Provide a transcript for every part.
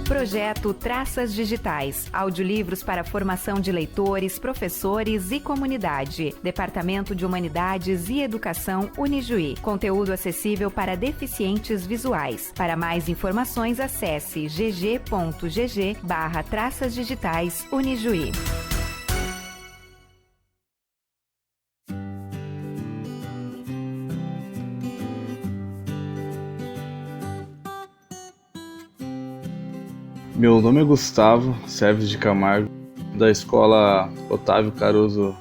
Projeto Traças Digitais. Audiolivros para a formação de leitores, professores e comunidade. Departamento de Humanidades e Educação Unijuí. Conteúdo acessível para deficientes visuais. Para mais informações, acesse gg.gg/traças digitais Unijuí. Meu nome é Gustavo Serves de Camargo, da Escola Otávio Caruso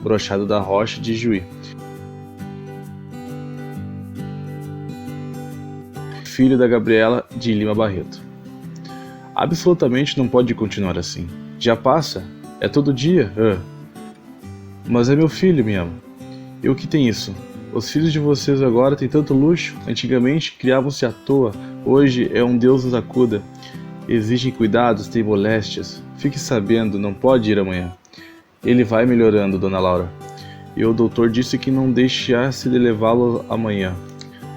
Brochado da Rocha de Juí. Filho da Gabriela de Lima Barreto. Absolutamente não pode continuar assim. Já passa? É todo dia? Mas é meu filho, minha ama. E o que tem isso? Os filhos de vocês agora têm tanto luxo. Antigamente criavam-se à toa. Hoje é um Deus nos acuda. Exigem cuidados, têm moléstias. Fique sabendo, não pode ir amanhã. Ele vai melhorando, dona Laura. E o doutor disse que não deixasse de levá-lo amanhã.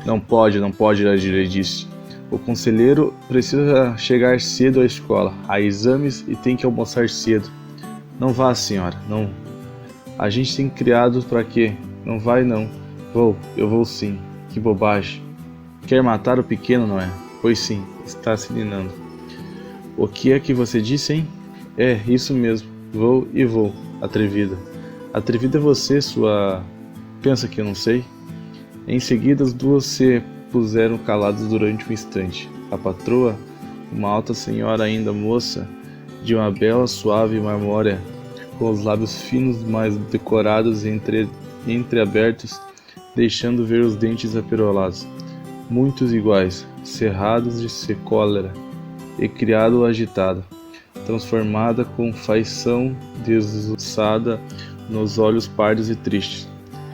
Não pode, ele disse. O conselheiro precisa chegar cedo à escola. Há exames e tem que almoçar cedo. Não vá, senhora, não. A gente tem criados para quê? Não vai, não. Eu vou sim. Que bobagem. Quer matar o pequeno, não é? Pois sim, está se ninando. O que é que você disse, hein? É, isso mesmo. Vou, atrevida. Atrevida é você, sua... Pensa que eu não sei? Em seguida, as duas se puseram caladas durante um instante. A patroa, uma alta senhora ainda moça, de uma bela suave marmórea, com os lábios finos mais decorados e entreabertos, deixando ver os dentes aperolados, muitos iguais, cerrados de cólera, e criado agitado, transformada com feição desussada nos olhos pardos e tristes.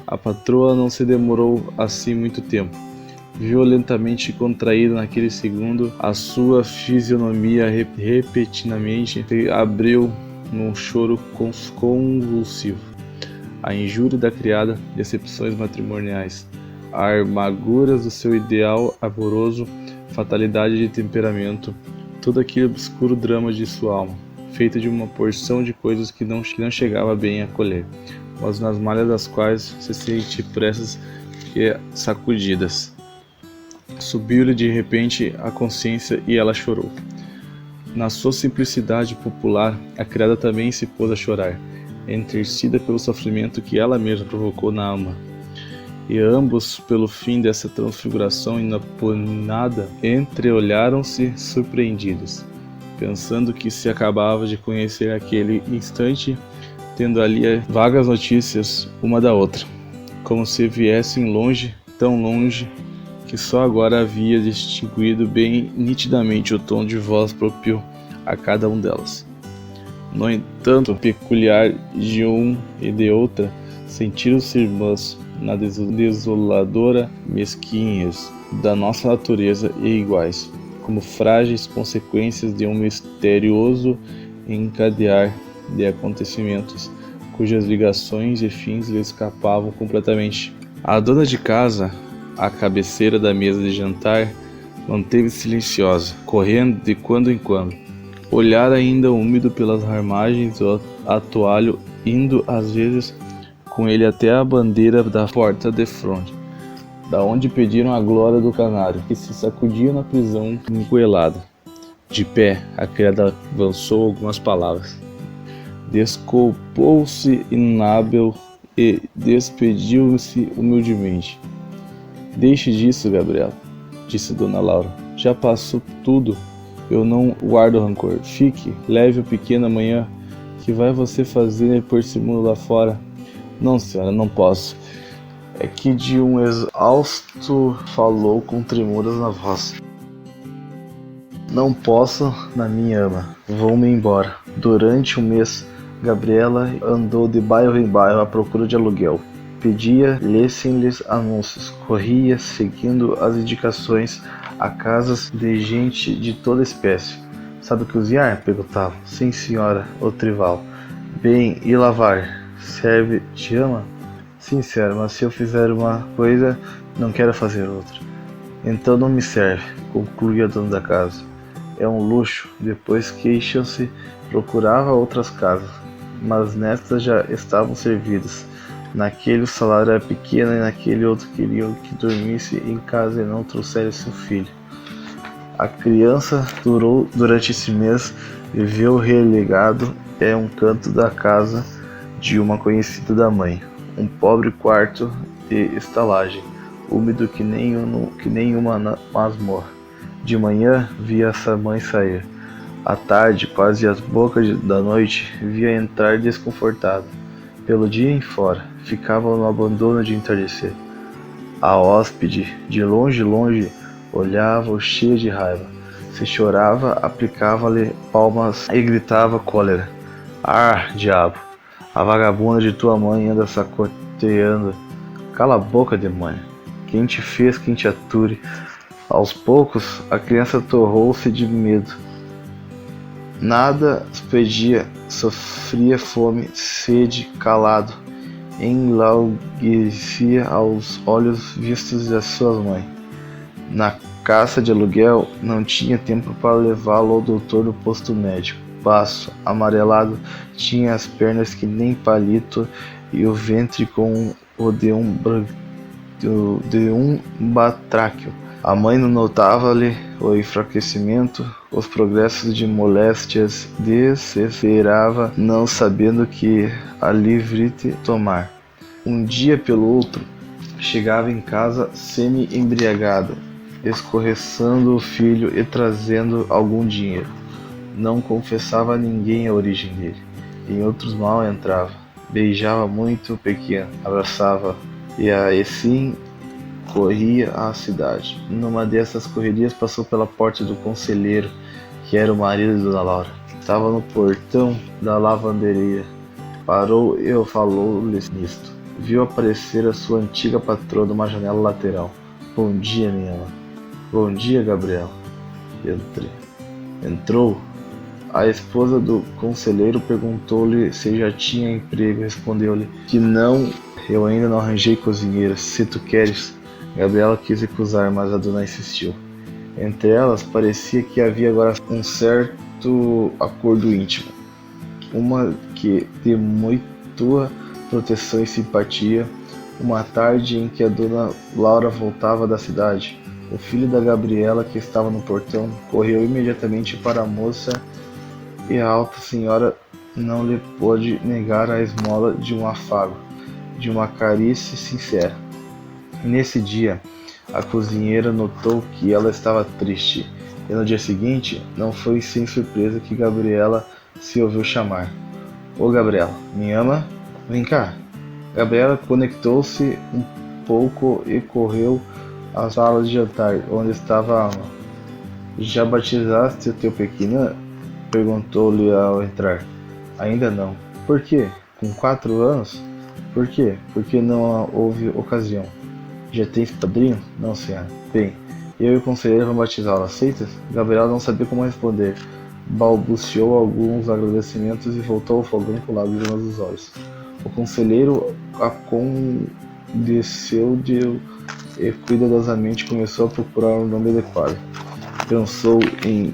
A patroa não se demorou assim muito tempo. Violentamente contraída naquele segundo, a sua fisionomia repentinamente se abriu num choro convulsivo. A injúria da criada, decepções matrimoniais, amarguras do seu ideal amoroso, fatalidade de temperamento, todo aquele obscuro drama de sua alma, feito de uma porção de coisas que não chegava bem a colher, mas nas malhas das quais se sente pressas e sacudidas. Subiu-lhe de repente a consciência e ela chorou. Na sua simplicidade popular, a criada também se pôs a chorar, enternecida pelo sofrimento que ela mesma provocou na alma. E ambos, pelo fim dessa transfiguração inaponada, entreolharam-se surpreendidos, pensando que se acabava de conhecer aquele instante, tendo ali vagas notícias uma da outra, como se viessem longe, tão longe, que só agora havia distinguido bem nitidamente o tom de voz próprio a cada um delas. No entanto, peculiar de um e de outra, sentiram-se irmãs na desoladora mesquinhez da nossa natureza e iguais, como frágeis consequências de um misterioso encadear de acontecimentos, cujas ligações e fins lhe escapavam completamente. A dona de casa, à cabeceira da mesa de jantar, manteve-se silenciosa, correndo de quando em quando, olhar ainda úmido pelas margens do atoalho, indo às vezes com ele até a bandeira da porta de fronte, da onde pediram a glória do canário, que se sacudia na prisão engoelada. De pé, a criada avançou algumas palavras. Desculpou-se inábil e despediu-se humildemente. Deixe disso, Gabriela, disse Dona Laura. Já passou tudo. Eu não guardo rancor. Fique, leve o pequeno amanhã. Que vai você fazer por esse mundo lá fora? Não, senhora, não posso. É que de um exausto falou com tremuras na voz. Não posso, na minha ama. Vou-me embora. Durante um mês, Gabriela andou de bairro em bairro à procura de aluguel. Pedia, lessem-lhes anúncios. Corria, seguindo as indicações, a casas de gente de toda espécie. Sabe cozinhar? Perguntava. Sim, senhora, o Trival. Bem, e lavar? Serve, te ama? Sim, senhora, mas se eu fizer uma coisa, não quero fazer outra. Então não me serve, concluía a dona da casa. é um luxo. Depois queixam-se, procurava outras casas, mas nestas já estavam servidas. Naquele o salário era pequeno e naquele outro queriam que dormisse em casa e não trouxesse seu filho. A criança durou durante esse mês, viveu relegado a um canto da casa de uma conhecida da mãe, um pobre quarto de estalagem, úmido que nem uma masmorra. De manhã via essa mãe sair, à tarde, quase às bocas da noite, via entrar desconfortada. Pelo dia em fora, ficava no abandono de entardecer. A hóspede, de longe, olhava-o cheia de raiva. Se chorava, aplicava-lhe palmas e gritava cólera. Ah, diabo! A vagabunda de tua mãe anda sacoteando. Cala a boca, demônio! Quem te fez, quem te ature? Aos poucos, a criança torrou-se de medo. Nada pedia, sofria fome, sede, calado. Enlauguecia aos olhos vistos de sua mãe. Na caça de aluguel, não tinha tempo para levá-lo ao doutor do posto médico. Baço, amarelado, tinha as pernas que nem palito e o ventre com o de um batráquio. A mãe não notava-lhe o enfraquecimento, os progressos de moléstias, desesperava, não sabendo que alívio tomar. Um dia pelo outro, chegava em casa semi-embriagado, escorraçando o filho e trazendo algum dinheiro. Não confessava a ninguém a origem dele. Em outros mal entrava, beijava muito o pequeno, abraçava e assim corria à cidade. Numa dessas correrias passou pela porta do conselheiro, que era o marido de Dona Laura. Estava no portão da lavanderia. Parou e falou-lhe nisto. Viu aparecer a sua antiga patroa numa janela lateral. Bom dia, minha mãe. Bom dia, Gabriela. Entrou. A esposa do conselheiro perguntou-lhe se já tinha emprego. Respondeu-lhe que não. Eu ainda não arranjei cozinheira. Se tu queres. Gabriela quis recusar, mas a dona insistiu. Entre elas, parecia que havia agora um certo acordo íntimo. Uma que de muita proteção e simpatia. Uma tarde em que a dona Laura voltava da cidade, o filho da Gabriela, que estava no portão, correu imediatamente para a moça e a alta senhora não lhe pôde negar a esmola de um afago, de uma carícia sincera. Nesse dia, a cozinheira notou que ela estava triste, e no dia seguinte, não foi sem surpresa que Gabriela se ouviu chamar. Ô Gabriela, me ama? Vem cá. Gabriela conectou-se um pouco e correu à sala de jantar, onde estava a ama. Já batizaste o teu pequeno? Perguntou-lhe ao entrar. Ainda não. Por quê? Com 4 anos? Por quê? Porque não houve ocasião. Já tens padrinho? Não, senhora. Bem, eu e o conselheiro vamos batizá-lo. Aceitas? Gabriela não sabia como responder. Balbuciou alguns agradecimentos e voltou ao fogão com lágrimas nos olhos. O conselheiro a condescendeu e cuidadosamente começou a procurar um nome adequado. Pensou em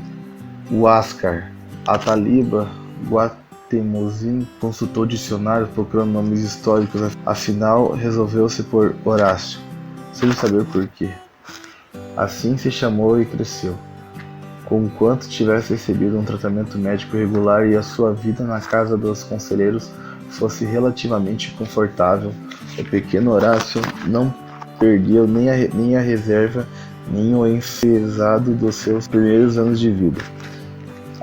Huáscar, Ataliba, Guatemuzin, consultou o dicionário procurando nomes históricos, afinal resolveu-se por Horácio, sem saber porquê. Assim se chamou e cresceu. Conquanto tivesse recebido um tratamento médico regular e a sua vida na casa dos conselheiros fosse relativamente confortável, o pequeno Horácio não perdia nem a reserva, nem o enfesado dos seus primeiros anos de vida.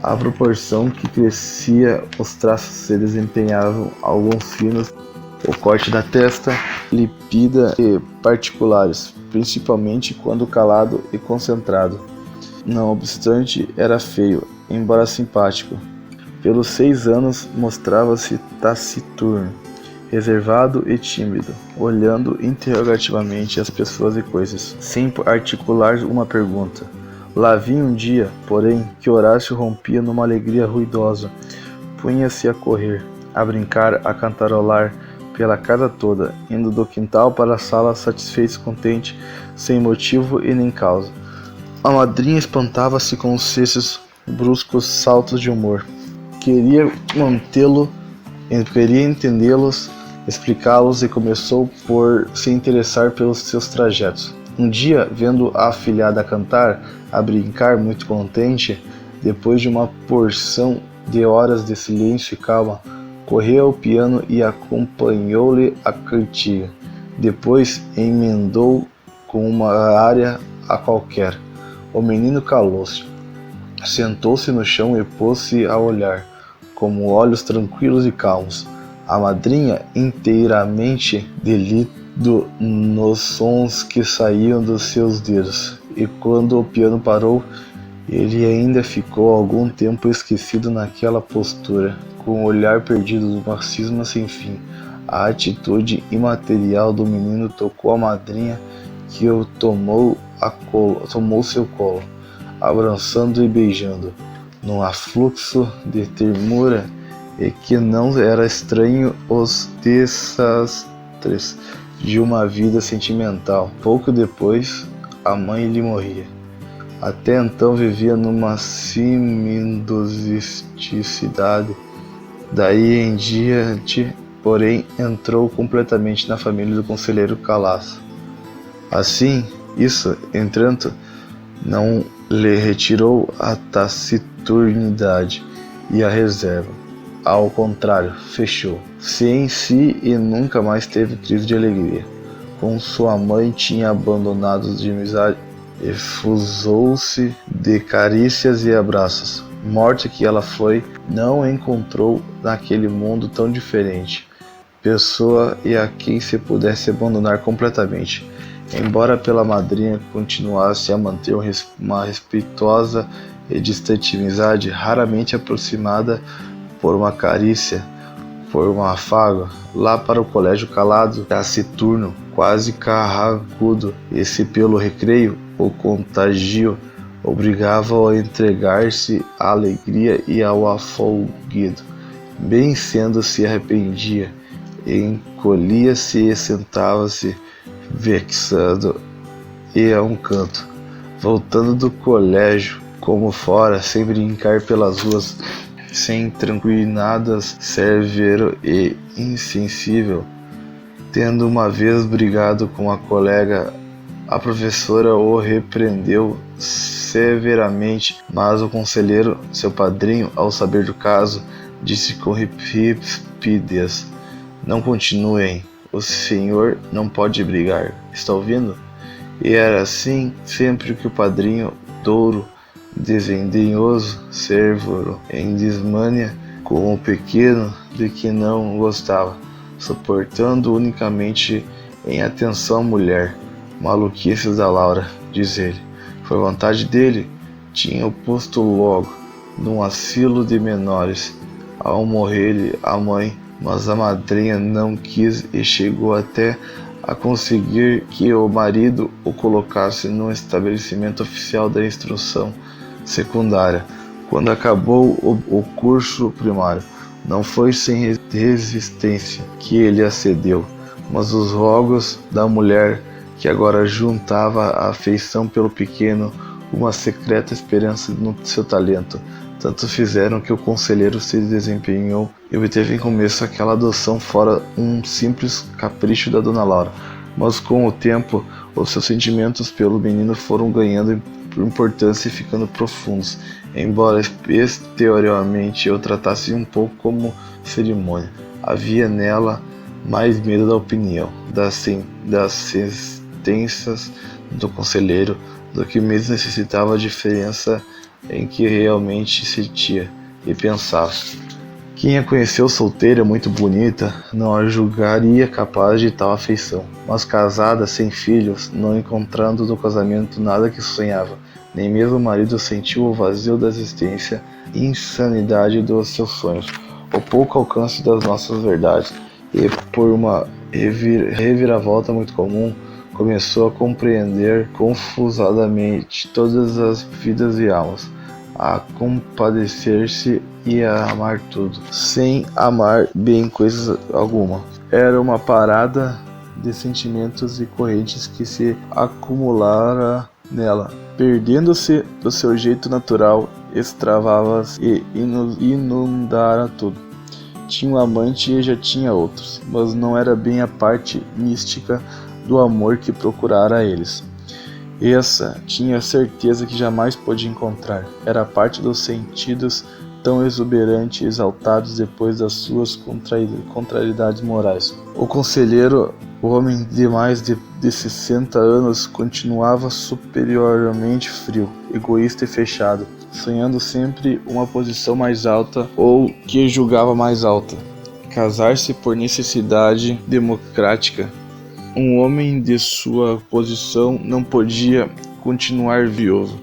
À proporção que crescia, os traços se desempenhavam alguns finos, o corte da testa, límpida e particulares, principalmente quando calado e concentrado. Não obstante, era feio, embora simpático. Pelos 6 anos mostrava-se taciturno, reservado e tímido, olhando interrogativamente as pessoas e coisas, sem articular uma pergunta. Lá vinha um dia, porém, que Horácio rompia numa alegria ruidosa. Punha-se a correr, a brincar, a cantarolar pela casa toda, indo do quintal para a sala satisfeito e contente, sem motivo e nem causa. A madrinha espantava-se com os cestos bruscos saltos de humor. Queria entendê-los, explicá-los e começou por se interessar pelos seus trajetos. Um dia, vendo a afilhada cantar, a brincar muito contente, depois de uma porção de horas de silêncio e calma, correu ao piano e acompanhou-lhe a cantiga. Depois emendou com uma área a qualquer. O menino calou-se, sentou-se no chão e pôs-se a olhar, com olhos tranquilos e calmos. A madrinha, inteiramente delito nos sons que saíam dos seus dedos, e quando o piano parou, ele ainda ficou algum tempo esquecido naquela postura, com o olhar perdido numa cisma sem fim. A atitude imaterial do menino tocou a madrinha, que o tomou seu colo, abraçando e beijando, num afluxo de ternura e que não era estranho os desastres de uma vida sentimental. Pouco depois, a mãe lhe morria. Até então vivia numa semi-domesticidade. Daí em diante, porém, entrou completamente na família do conselheiro Calaço. Assim, isso, entretanto, não lhe retirou a taciturnidade e a reserva. Ao contrário, fechou-se em si e nunca mais teve crise de alegria. Com sua mãe tinha abandonado de amizade, efusou-se de carícias e abraços. Morte que ela foi, não encontrou naquele mundo tão diferente pessoa e a quem se pudesse abandonar completamente. Embora pela madrinha continuasse a manter uma respeitosa e distante amizade, raramente aproximada por uma carícia, por um afago, lá para o colégio calado, taciturno, quase carrancudo, e se pelo recreio, o contagio, obrigava-o a entregar-se à alegria e ao afolguido. Bem sendo se arrependia, encolhia-se e sentava-se, vexado e a um canto, voltando do colégio, como fora, sem brincar pelas ruas, sem tranquilinadas, severo e insensível. Tendo uma vez brigado com a colega, a professora o repreendeu severamente, mas o conselheiro, seu padrinho, ao saber do caso, disse com rispidez: "Não continuem, o senhor não pode brigar, está ouvindo?" E era assim sempre que o padrinho, Douro, desdenhoso, servo em desmânia com o pequeno de que não gostava, suportando unicamente em atenção mulher, maluquices da Laura, diz ele. Foi vontade dele, tinha o posto logo, num asilo de menores, ao morrer-lhe a mãe, mas a madrinha não quis e chegou até a conseguir que o marido o colocasse num estabelecimento oficial da instrução secundária. Quando acabou o curso primário, não foi sem resistência que ele acedeu, mas os rogos da mulher, que agora juntava a afeição pelo pequeno, uma secreta esperança no seu talento, tanto fizeram que o conselheiro se desempenhou e obteve em começo aquela adoção fora um simples capricho da dona Laura. Mas com o tempo, os seus sentimentos pelo menino foram ganhando importância e ficando profundos, embora exteriormente eu tratasse um pouco como cerimônia. Havia nela mais medo da opinião, das sentenças do conselheiro, do que mesmo necessitava a diferença em que realmente sentia e pensava. Quem a conheceu solteira, muito bonita, não a julgaria capaz de tal afeição, mas casada, sem filhos, não encontrando no casamento nada que sonhava, nem mesmo o marido sentiu o vazio da existência e insanidade dos seus sonhos, o pouco alcance das nossas verdades, e por uma reviravolta muito comum, começou a compreender confusadamente todas as vidas e almas, a compadecer-se e a amar tudo, sem amar bem coisa alguma. Era uma parada de sentimentos e correntes que se acumulara nela. Perdendo-se do seu jeito natural, extravava-se e inundara tudo. Tinha um amante e já tinha outros, mas não era bem a parte mística do amor que procurara a eles. Essa tinha certeza que jamais podia encontrar. Era a parte dos sentidos tão exuberantes e exaltados depois das suas contrariedades morais. O conselheiro, o homem de mais de 60 anos, continuava superiormente frio, egoísta e fechado, sonhando sempre uma posição mais alta ou que julgava mais alta. Casar-se por necessidade democrática. Um homem de sua posição não podia continuar viúvo.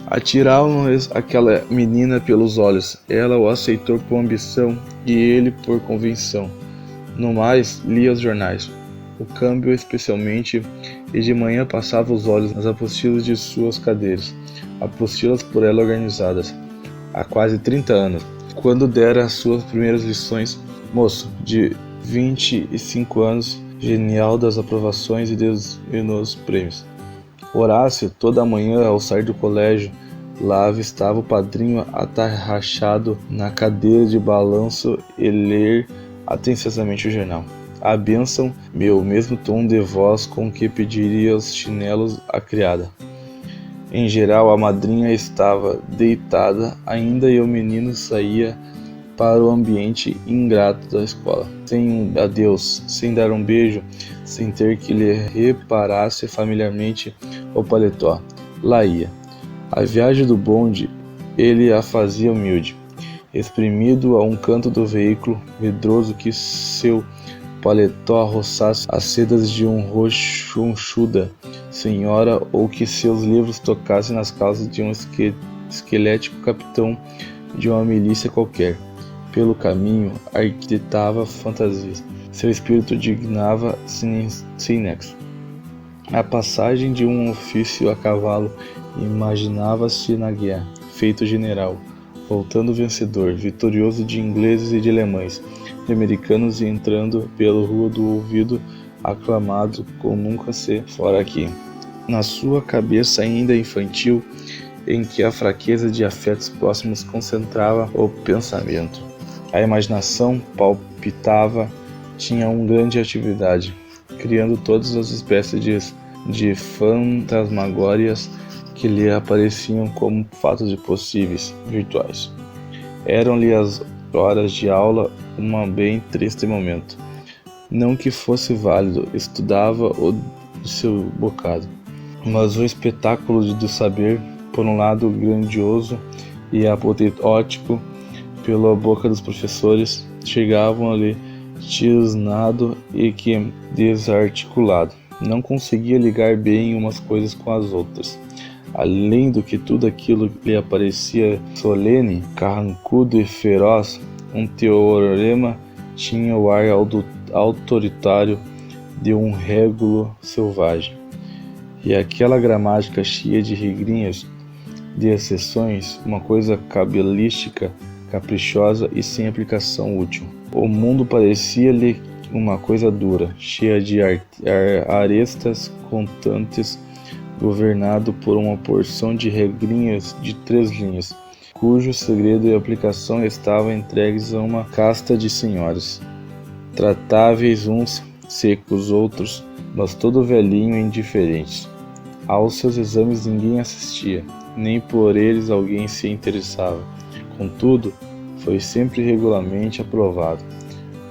Atiraram-lhes aquela menina pelos olhos. Ela o aceitou por ambição e ele por convenção. No mais, lia os jornais, o câmbio especialmente, e de manhã passava os olhos nas apostilas de suas cadeiras, apostilas por ela organizadas, há quase 30 anos, quando dera as suas primeiras lições. Moço, de 25 anos, genial das aprovações e nos prêmios. Horácio, toda a manhã ao sair do colégio, lá avistava o padrinho atarrachado na cadeira de balanço e ler atenciosamente o jornal. A bênção, meu mesmo tom de voz com que pediria os chinelos à criada. Em geral, a madrinha estava deitada ainda e o menino saía para o ambiente ingrato da escola, sem um adeus, sem dar um beijo, sem ter que lhe reparasse familiarmente o paletó. Lá ia. A viagem do bonde ele a fazia humilde, exprimido a um canto do veículo, medroso que seu paletó roçasse as sedas de um rochunchuda senhora ou que seus livros tocassem nas calças de um esquelético capitão de uma milícia qualquer. Pelo caminho, arquitetava fantasias. Seu espírito dignava sem nexo. A passagem de um ofício a cavalo, imaginava-se na guerra, feito general, voltando vencedor, vitorioso de ingleses e de alemães, de americanos e entrando pela rua do ouvido, aclamado com nunca ser fora aqui. Na sua cabeça ainda infantil, em que a fraqueza de afetos próximos concentrava o pensamento. A imaginação palpitava, tinha uma grande atividade, criando todas as espécies de fantasmagórias que lhe apareciam como fatos possíveis, virtuais. Eram-lhe as horas de aula um bem triste momento. Não que fosse válido, estudava o seu bocado, mas o espetáculo do saber, por um lado grandioso e apoteótico, pela boca dos professores, chegavam-lhe tisnado e que desarticulado. Não conseguia ligar bem umas coisas com as outras. Além do que tudo aquilo lhe aparecia solene, carrancudo e feroz, um teorema tinha o ar autoritário de um régulo selvagem. E aquela gramática cheia de regrinhas, de exceções, uma coisa cabalística, caprichosa e sem aplicação útil. O mundo parecia-lhe uma coisa dura, cheia de arestas constantes, governado por uma porção de regrinhas de 3 linhas, cujo segredo e aplicação estavam entregues a uma casta de senhores, tratáveis uns, secos outros, mas todo velhinho e indiferentes. Aos seus exames ninguém assistia, nem por eles alguém se interessava. Contudo, foi sempre regularmente aprovado.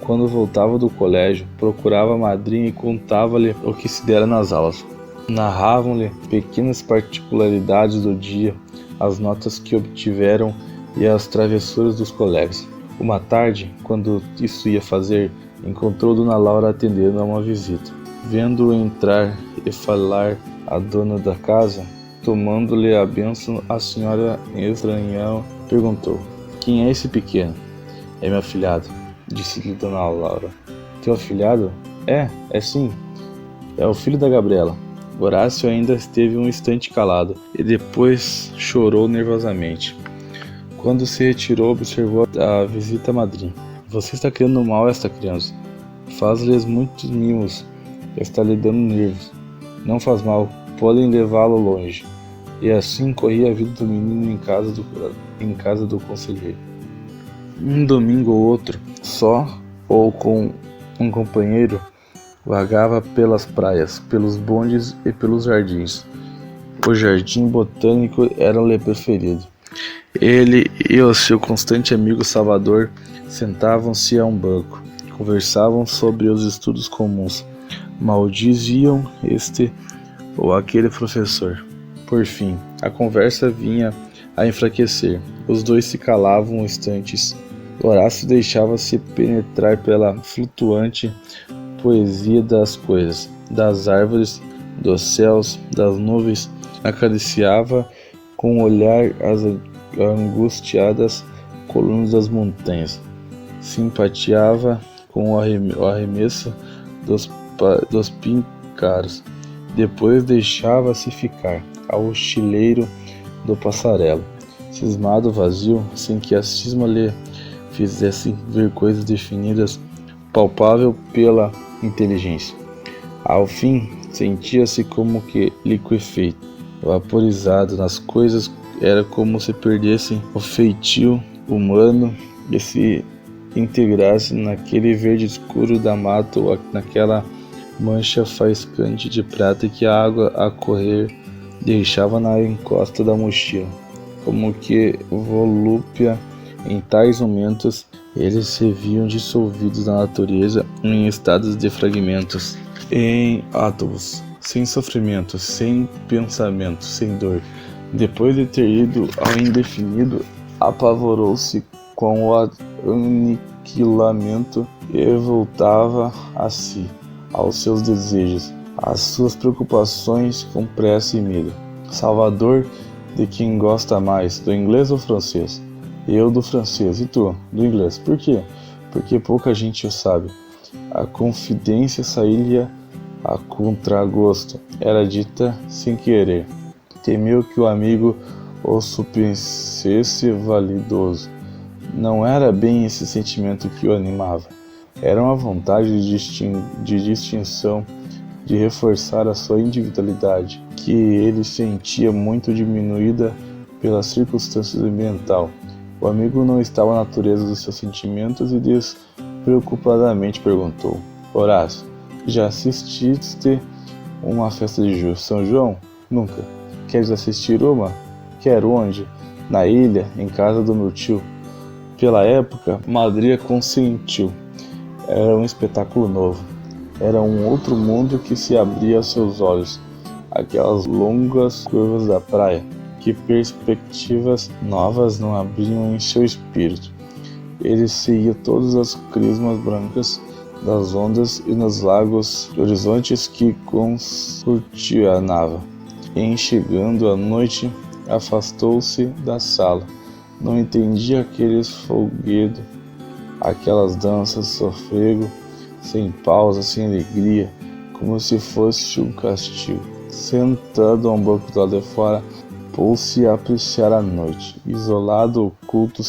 Quando voltava do colégio, procurava a madrinha e contava-lhe o que se dera nas aulas. Narravam-lhe pequenas particularidades do dia, as notas que obtiveram e as travessuras dos colegas. Uma tarde, quando isso ia fazer, encontrou Dona Laura atendendo a uma visita. Vendo-o entrar e falar à dona da casa, tomando-lhe a bênção, a senhora estranhou, perguntou: "Quem é esse pequeno?" "É meu afilhado", disse-lhe Dona Laura. "Teu afilhado?" É sim. É o filho da Gabriela." Horácio ainda esteve um instante calado, e depois chorou nervosamente. Quando se retirou, observou a visita à madrinha. "Você está criando mal a esta criança. Faz-lhes muitos mimos. Está lhe dando nervos." "Não faz mal. podem levá-lo longe. E assim corria a vida do menino em casa do conselheiro. Um domingo ou outro, só ou com um companheiro, vagava pelas praias, pelos bondes e pelos jardins. O jardim botânico era-lhe preferido. Ele e o seu constante amigo Salvador sentavam-se a um banco, conversavam sobre os estudos comuns, maldiziam este ou aquele professor. Por fim, a conversa vinha a enfraquecer. Os dois se calavam instantes. Horácio deixava-se penetrar pela flutuante poesia das coisas, das árvores, dos céus, das nuvens. Acariciava com o olhar as angustiadas colunas das montanhas. Simpatia com o arremesso dos píncaros. Depois deixava-se ficar ao chileiro do passarelo, cismado, vazio, sem que a cisma lhe fizesse ver coisas definidas, palpável pela inteligência. Ao fim, sentia-se como que liquefeito, vaporizado nas coisas. Era como se perdesse o feitio humano e se integrasse naquele verde escuro da mata ou naquela mancha faiscante de prata que a água a correr deixava na encosta da mochila. Como que volúpia, em tais momentos, eles se viam dissolvidos na natureza em estados de fragmentos, em átomos, sem sofrimento, sem pensamento, sem dor. Depois de ter ido ao indefinido, apavorou-se com o aniquilamento e voltava a si, aos seus desejos, às suas preocupações com pressa e medo. Salvador, de quem gosta mais, do inglês ou francês? Eu do francês, e tu, do inglês. Por quê? Porque pouca gente o sabe. A confidência saía a contragosto, era dita sem querer. Temeu que o amigo o supusesse validoso. Não era bem esse sentimento que o animava. Era uma vontade de distinção, de reforçar a sua individualidade, que ele sentia muito diminuída pelas circunstâncias ambientais. O amigo não estava na natureza dos seus sentimentos e despreocupadamente perguntou: Horácio, já assististe uma festa de São João? Nunca. Queres assistir uma? Quero. Onde? Na ilha, em casa do meu tio. Pela época, Madria consentiu. Era um espetáculo novo. Era um outro mundo que se abria aos seus olhos. Aquelas longas curvas da praia. Que perspectivas novas não abriam em seu espírito. Ele seguia todas as crismas brancas das ondas e nos lagos horizontes que curtianava. E chegando à noite, afastou-se da sala. Não entendia aqueles folguedos, aquelas danças sofrego, sem pausa, sem alegria, como se fosse um castigo. Sentado a um banco do lado de fora, pôs-se a apreciar a noite, isolado, oculto,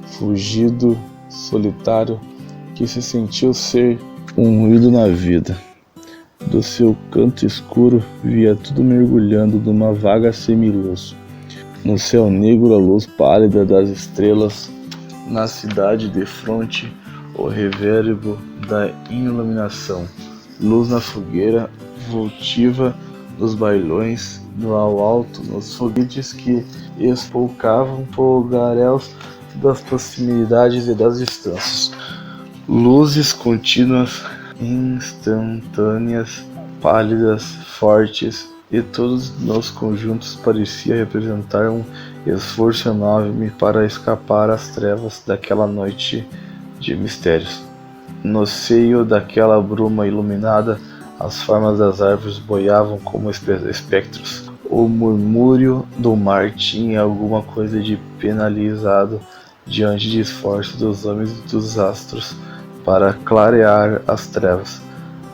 fugido, solitário, que se sentiu ser um ruído na vida. Do seu canto escuro, via tudo mergulhando numa vaga semiluz. No céu negro, a luz pálida das estrelas. Na cidade de fronte, o revérbero da iluminação. Luz na fogueira votiva dos bailões, no alto, nos foguetes que espolcavam fogaréus das proximidades e das distâncias. Luzes contínuas, instantâneas, pálidas, fortes, e todos nos conjuntos parecia representar um esforço enorme para escapar às trevas daquela noite de mistérios. No seio daquela bruma iluminada, as formas das árvores boiavam como espectros. O murmúrio do mar tinha alguma coisa de penalizado diante de esforços dos homens e dos astros para clarear as trevas.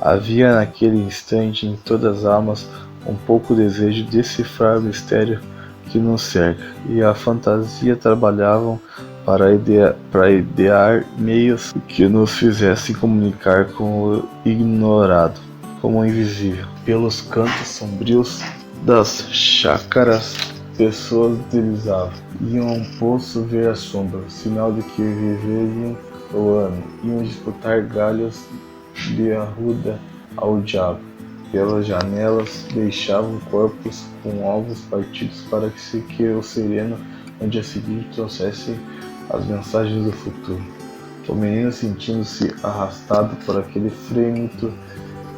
Havia naquele instante em todas as almas um pouco desejo de decifrar o mistério que nos cerca, e a fantasia trabalhavam para idear meios que nos fizessem comunicar com o ignorado, como o invisível. Pelos cantos sombrios das chácaras, pessoas utilizavam. Iam a um poço ver a sombra, sinal de que viveriam o ano. Iam disputar galhos de arruda ao diabo. Pelas janelas deixavam corpos com ovos partidos para que o sereno no dia seguinte trouxesse as mensagens do futuro. O menino, sentindo-se arrastado por aquele frêmito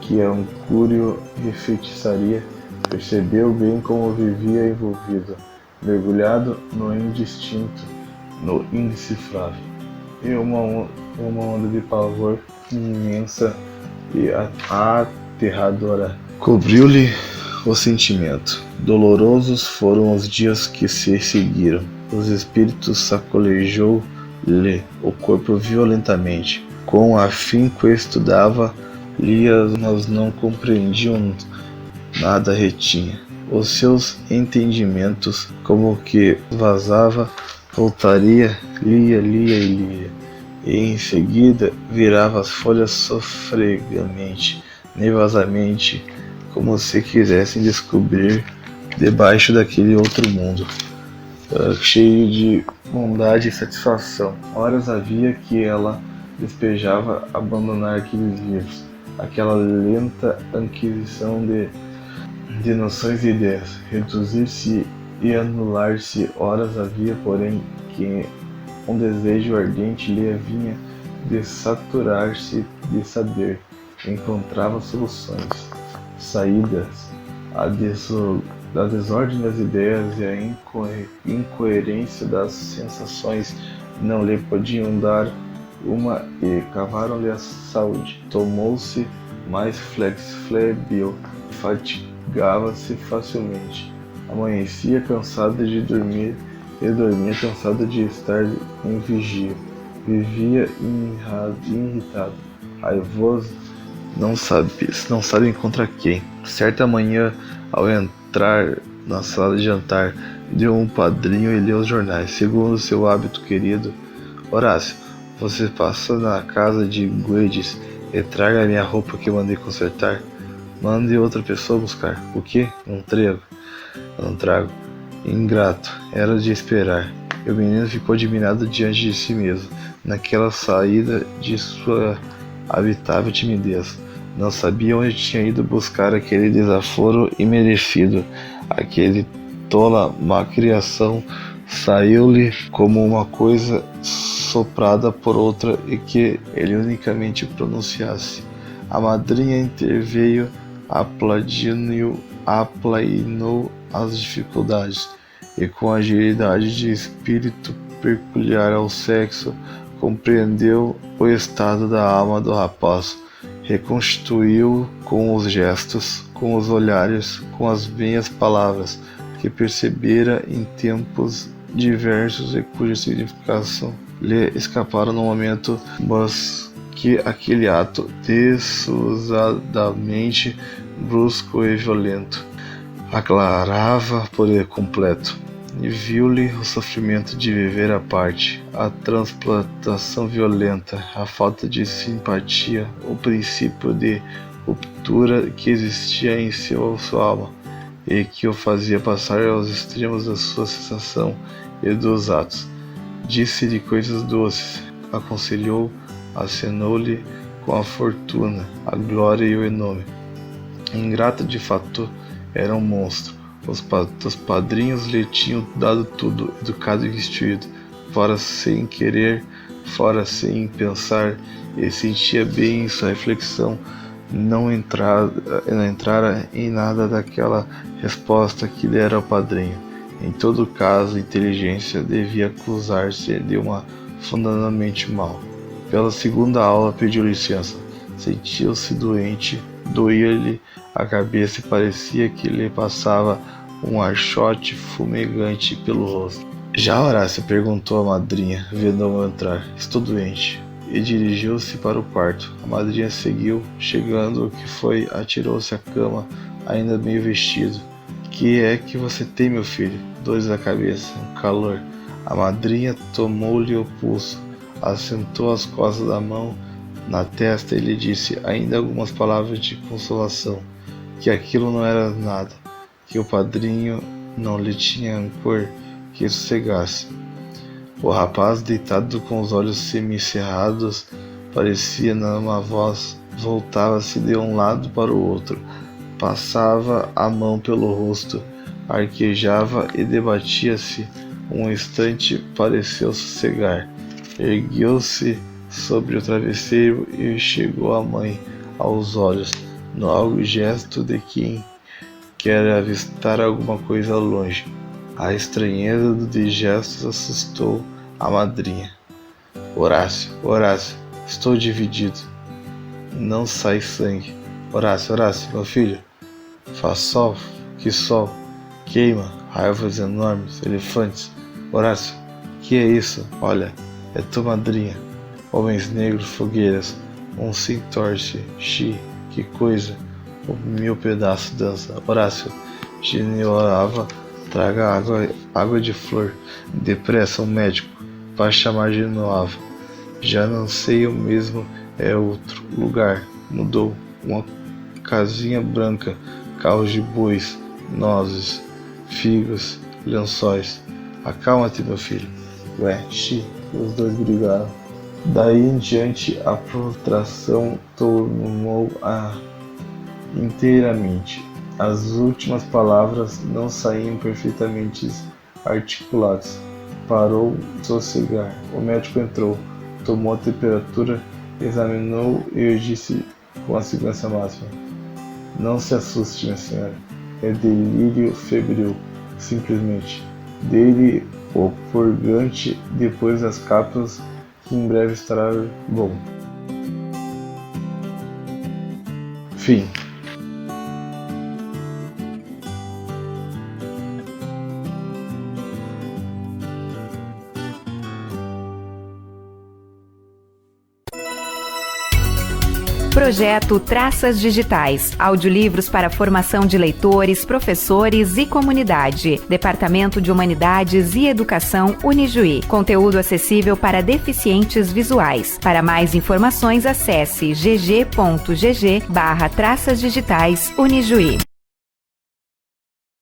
que a Ancúrio e feitiçaria, percebeu bem como vivia envolvido, mergulhado no indistinto, no indecifrável, e uma onda de pavor imensa e aterradora cobriu-lhe o sentimento. Dolorosos foram os dias que se seguiram. Os espíritos sacolejou-lhe o corpo violentamente. Com afinco estudava-lhe, mas não compreendiam nada retinha. Os seus entendimentos, como que vazava, voltaria, lia, e em seguida virava as folhas sofregamente, nervosamente, como se quisessem descobrir debaixo daquele outro mundo, cheio de bondade e satisfação. Horas havia que ela despejava abandonar aqueles livros, aquela lenta aquisição de noções e ideias, reduzir-se e anular-se. Horas havia, porém, que um desejo ardente lhe vinha de saturar-se de saber. Encontrava soluções, saídas, a desordem das ideias e a incoerência das sensações não lhe podiam dar uma e cavaram-lhe a saúde. Tomou-se mais flexível, fatigava-se facilmente. Amanhecia cansada de dormir e dormia cansada de estar em vigia. Vivia irritado, raivoso, não sabe contra quem. Certa manhã, ao entrar na sala de jantar, deu um padrinho e leu os jornais. Segundo seu hábito querido: Horácio, você passa na casa de Guedes e traga a minha roupa que mandei consertar. Mande outra pessoa buscar. O quê? Não trago. Ingrato, era de esperar. E o menino ficou admirado diante de si mesmo, naquela saída de sua habitável timidez. Não sabia onde tinha ido buscar aquele desaforo imerecido, aquele tola malcriação. Saiu-lhe como uma coisa soprada por outra e que ele unicamente pronunciasse. A madrinha interveio, aplainou as dificuldades e, com agilidade de espírito peculiar ao sexo, compreendeu o estado da alma do rapaz, reconstituiu com os gestos, com os olhares, com as meias palavras que percebera em tempos diversos e cuja significação lhe escaparam no momento, mas que aquele ato desusadamente brusco e violento aclarava por completo, e viu-lhe o sofrimento de viver à parte, a transplantação violenta, a falta de simpatia, o princípio de ruptura que existia em sua alma e que o fazia passar aos extremos da sua sensação e dos atos. Disse-lhe coisas doces, aconselhou, acenou-lhe com a fortuna, a glória e o nome. Ingrato de fato, era um monstro. Os padrinhos lhe tinham dado tudo, educado e instruído, fora sem querer, fora sem pensar, e sentia bem em sua reflexão não entrara em nada daquela resposta que dera ao padrinho. Em todo caso, a inteligência devia acusar-se de uma fundamentalmente mal. Pela segunda aula pediu licença. Sentiu-se doente, doía-lhe a cabeça e parecia que lhe passava um archote fumegante pelo rosto. Já Horácio? Perguntou a madrinha, vendo-o entrar. Estou doente. E dirigiu-se para o quarto. A madrinha seguiu. Chegando o que foi, atirou-se à cama, ainda meio vestido. Que é que você tem, meu filho? Dores da cabeça, um calor. A madrinha tomou-lhe o pulso, assentou as costas da mão na testa e lhe disse ainda algumas palavras de consolação, que aquilo não era nada, que o padrinho não lhe tinha rancor que sossegasse. O rapaz, deitado com os olhos semicerrados, parecia numa voz, voltava-se de um lado para o outro, passava a mão pelo rosto, arquejava e debatia-se. Um instante pareceu sossegar, ergueu-se sobre o travesseiro e chegou a mãe aos olhos, no gesto de quem quer avistar alguma coisa ao longe. A estranheza dos gestos assustou a madrinha. Horácio, Horácio, estou dividido. Não sai sangue. Horácio, Horácio, meu filho. Faz sol, que sol. Queima, árvores enormes, elefantes. Horácio, que é isso? Olha, é tua madrinha. Homens negros, fogueiras. Um se entorce. Que coisa. O meu pedaço dança. Horácio, geniorava. Traga água de flor. Depressa, um médico. Vai chamar Genoava. Já não sei o mesmo, é outro lugar. Mudou. Uma casinha branca, carros de bois, nozes, figos, lençóis. Acalma-te, meu filho. Ué, os dois brigaram. Daí em diante a prostração tomou-a inteiramente. As últimas palavras não saíam perfeitamente articuladas. Parou de sossegar. O médico entrou, tomou a temperatura, examinou e eu disse com a segurança máxima: não se assuste, minha senhora. É delírio febril, simplesmente. Dê-lhe o purgante depois das cápsulas, que em breve estará bom. Fim. Projeto Traças Digitais, audiolivros para formação de leitores, professores e comunidade. Departamento de Humanidades e Educação Unijuí. Conteúdo acessível para deficientes visuais. Para mais informações, acesse gg.gg/traçasdigitais Unijuí.